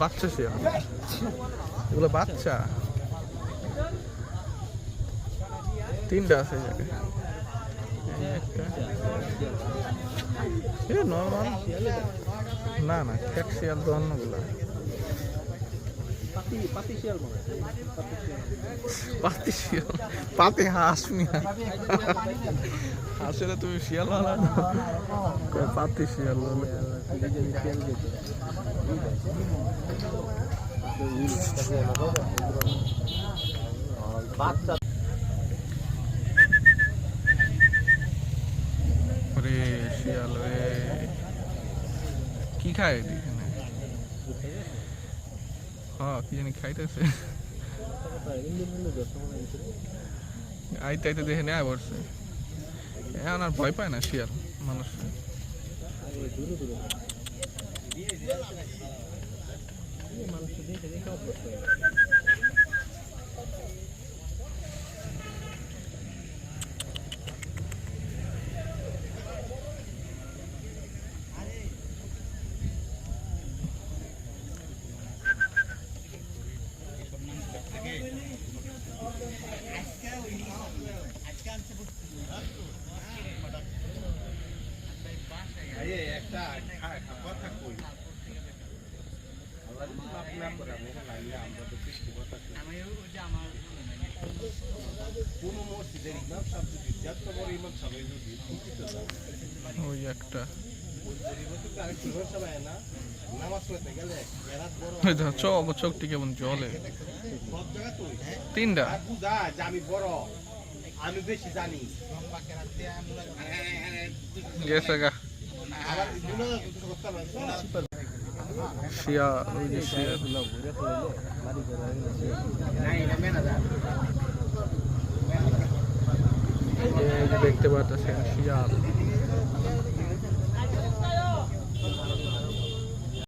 বাচ্চা শিয়াল, এগুলো বাচ্চা তিনটা আছে নর্মাল না না খ্যাট শিয়াল তো অন্যগুলা পাতি শিয়াল পাতি হাঁস মিয়া হাঁসের তুমি শিয়াল বানা পাতি শিয়াল রে শিয়াল রে কি খায় এখানে? হ্যাঁ কি জানি খাইতেছে আইতে আইতে দেখে নেয় পড়ছে এখন আর ভয় পায় না শিয়াল মানুষ ওই একটা চোখটি কেমন জলে তিনটা আমি বেশি জানি গেছে গা শিয়াল ওই যে শিয়াল দেখতে পাচ্ছেন শিয়াল